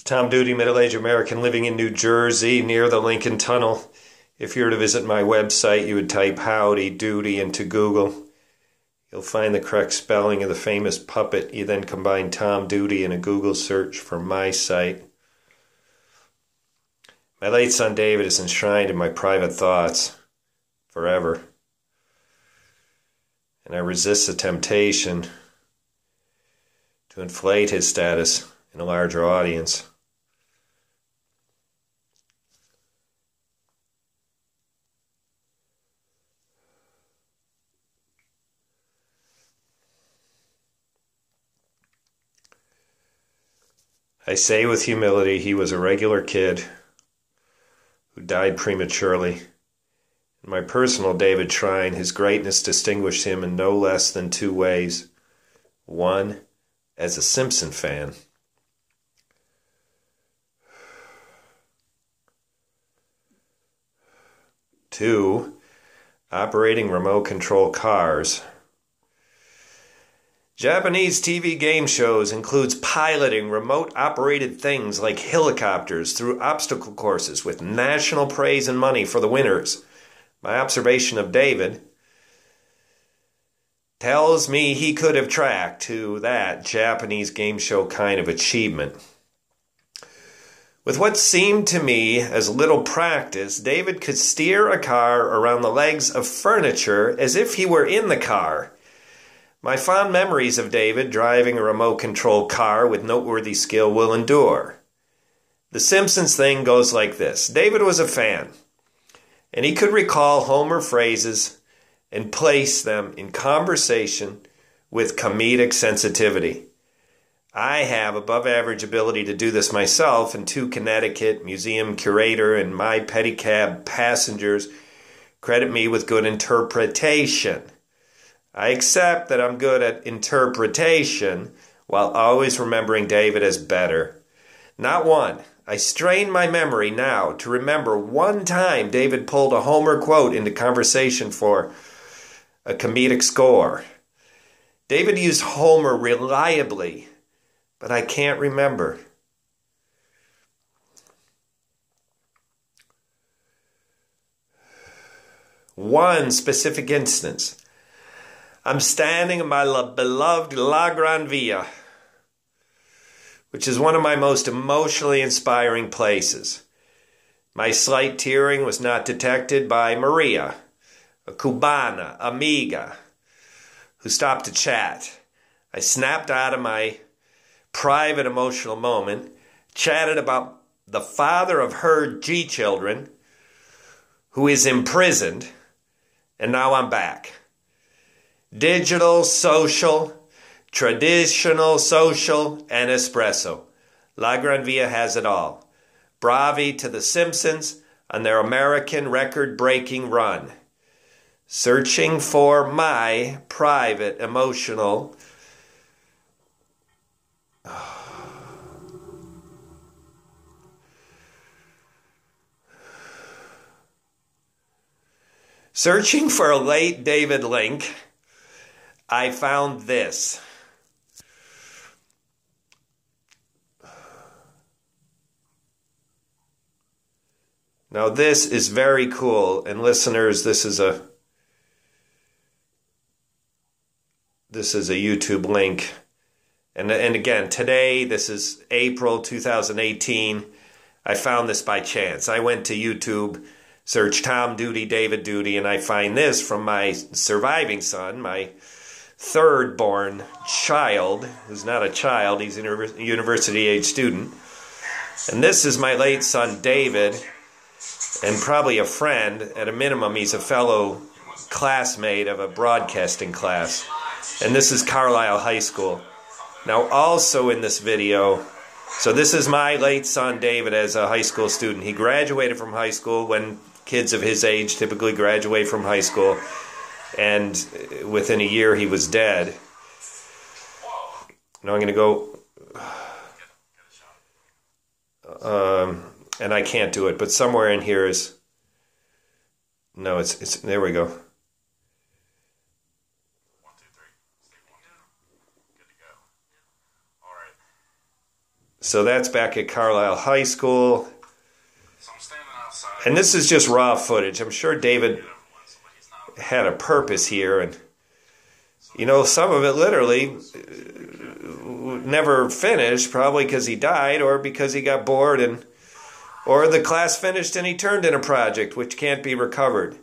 Tom Duty, middle-aged American living in New Jersey near the Lincoln Tunnel. If you were to visit my website, you would type Howdy Doody into Google. You'll find the correct spelling of the famous puppet. You then combine Tom Duty in a Google search for my site. My late son David is enshrined in my private thoughts forever. And I resist the temptation to inflate his status in a larger audience. I say with humility, he was a regular kid who died prematurely. In my personal David shrine, his greatness distinguished him in no less than two ways. One, as a Simpson fan. Two, operating remote control cars. Japanese TV game shows includes piloting remote-operated things like helicopters through obstacle courses with national praise and money for the winners. My observation of David tells me he could have tracked to that Japanese game show kind of achievement. With what seemed to me as little practice, David could steer a car around the legs of furniture as if he were in the car. My fond memories of David driving a remote-controlled car with noteworthy skill will endure. The Simpsons thing goes like this. David was a fan, and he could recall Homer phrases and place them in conversation with comedic sensitivity. I have above-average ability to do this myself, and two Connecticut museum curator and my pedicab passengers credit me with good interpretation. I accept that I'm good at interpretation while always remembering David as better. Not one. I strain my memory now to remember one time David pulled a Homer quote into conversation for a comedic score. David used Homer reliably, but I can't remember. One specific instance. I'm standing in my beloved La Gran Via, which is one of my most emotionally inspiring places. My slight tearing was not detected by Maria, a Cubana amiga, who stopped to chat. I snapped out of my private emotional moment, chatted about the father of her G-children, who is imprisoned, and now I'm back. Digital, social, traditional, social, and espresso. La Gran Via has it all. Bravi to the Simpsons on their American record-breaking run. Searching for my private emotional searching for a late David Link, I found this. Now this is very cool, and listeners, this is a YouTube link. And again, today, this is April 2018. I found this by chance. I went to YouTube, searched Tom Duty, David Duty, and I find this from my surviving son, my third-born child, who's not a child, he's a university-age student. And this is my late son, David, and probably a friend. At a minimum, he's a fellow classmate of a broadcasting class. And this is Carlisle High School. Now, also in this video, so this is my late son, David, as a high school student. He graduated from high school when kids of his age typically graduate from high school. And within a year, he was dead. Now I'm going to go, and I can't do it, but somewhere in here is, no, it's there we go. So that's back at Carlisle High School. And this is just raw footage. I'm sure David had a purpose here. And, you know, some of it literally never finished, probably because he died or because he got bored, or the class finished and he turned in a project which can't be recovered.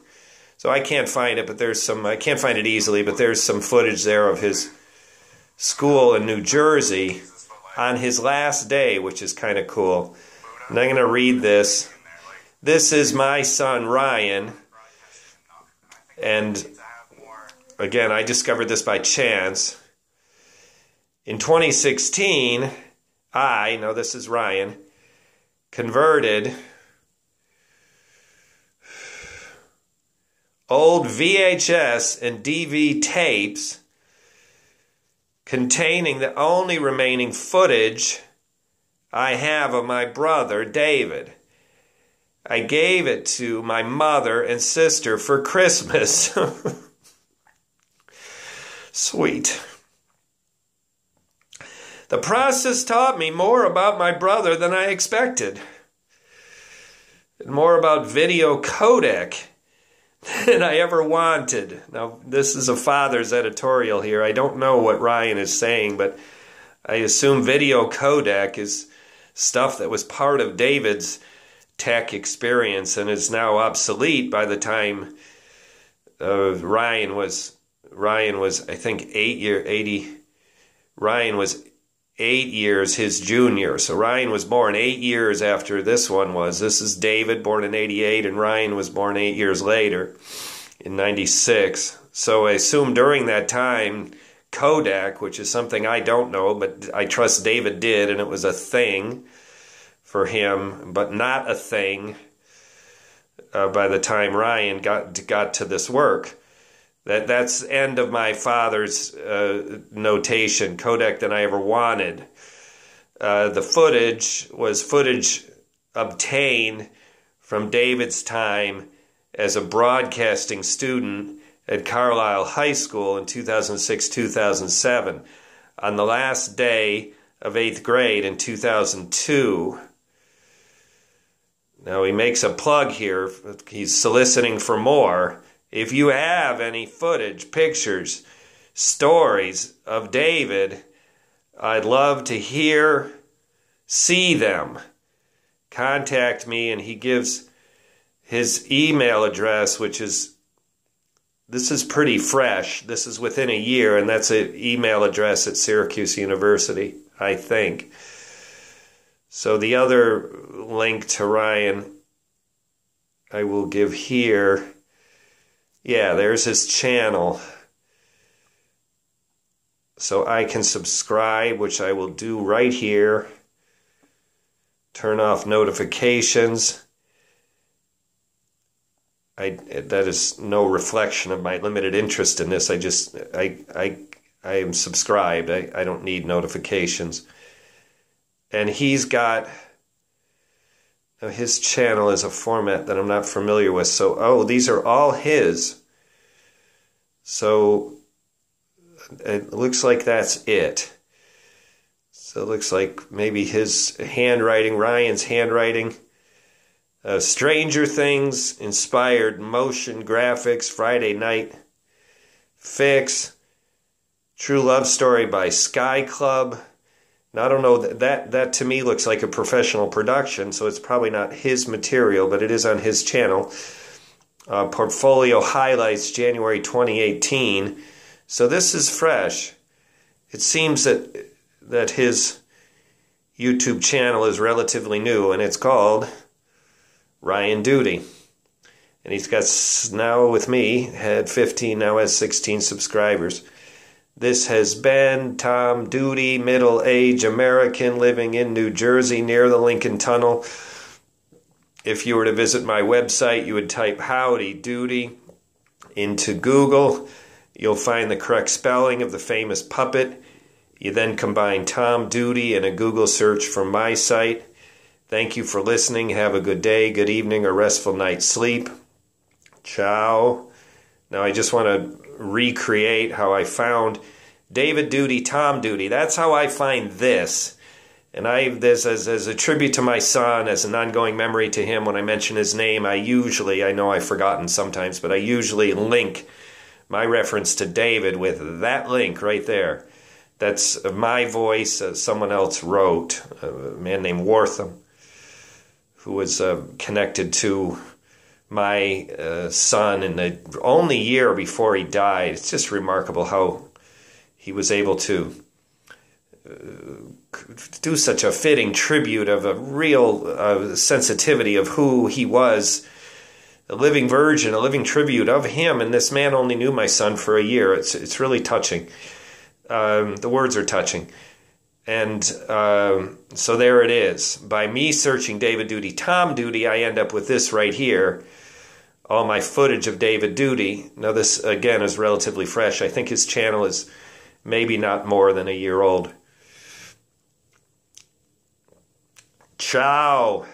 So I can't find it, but I can't find it easily, but there's some footage there of his school in New Jersey on his last day, which is kind of cool. And I'm going to read this. This is my son, Ryan. And again, I discovered this by chance. In 2016, this is Ryan, converted old VHS and DV tapes containing the only remaining footage I have of my brother, David. I gave it to my mother and sister for Christmas. Sweet. The process taught me more about my brother than I expected, and more about video codec than I ever wanted. Now, this is a father's editorial here. I don't know what Ryan is saying, but I assume video codec is stuff that was part of David's tech experience and is now obsolete by the time Ryan was I think 8 years his junior. So Ryan was born 8 years after this one was. This is David, born in 88, and Ryan was born 8 years later in 96. So I assume during that time, Kodak, which is something I don't know, but I trust David did, and it was a thing for him, but not a thing by the time Ryan got to this work. That's the end of my father's notation, Kodak than I ever wanted. The footage was footage obtained from David's time as a broadcasting student at Carlisle High School in 2006-2007, on the last day of 8th grade in 2002. Now he makes a plug here. He's soliciting for more. If you have any footage, pictures, stories of David, I'd love to see them. Contact me, and he gives his email address, this is pretty fresh. This is within a year, and that's an email address at Syracuse University, I think. So the other link to Ryan I will give here. Yeah, there's his channel. So I can subscribe, which I will do right here. Turn off notifications. That is no reflection of my limited interest in this. I am subscribed. I don't need notifications. And he's got, his channel is a format that I'm not familiar with. So, these are all his. So it looks like that's it. So it looks like maybe his handwriting, Ryan's handwriting. Stranger Things inspired motion graphics, Friday Night Fix, True Love Story by Sky Club. Now, I don't know, that to me looks like a professional production, so it's probably not his material, but it is on his channel. Portfolio Highlights, January 2018. So this is fresh. It seems that his YouTube channel is relatively new, and it's called Ryan Duty. And he's got, now with me, had 15, now has 16 subscribers. This has been Tom Duty, middle-aged American living in New Jersey near the Lincoln Tunnel. If you were to visit my website, you would type Howdy Doody into Google. You'll find the correct spelling of the famous puppet. You then combine Tom Duty in a Google search from my site. Thank you for listening. Have a good day, good evening, or restful night's sleep. Ciao. Now I just want to recreate how I found David Duty, Tom Duty. That's how I find this. And this as a tribute to my son, as an ongoing memory to him, when I mention his name, I know I've forgotten sometimes, but I usually link my reference to David with that link right there. That's my voice. Someone else wrote, a man named Wortham, who was connected to my son in the only year before he died. It's just remarkable how he was able to do such a fitting tribute of a real sensitivity of who he was, a living virgin, a living tribute of him. And this man only knew my son for a year. It's really touching. The words are touching. And so there it is. By me searching David Duty, Tom Duty, I end up with this right here. All my footage of David Duty. Now this, again, is relatively fresh. I think his channel is maybe not more than a year old. Ciao.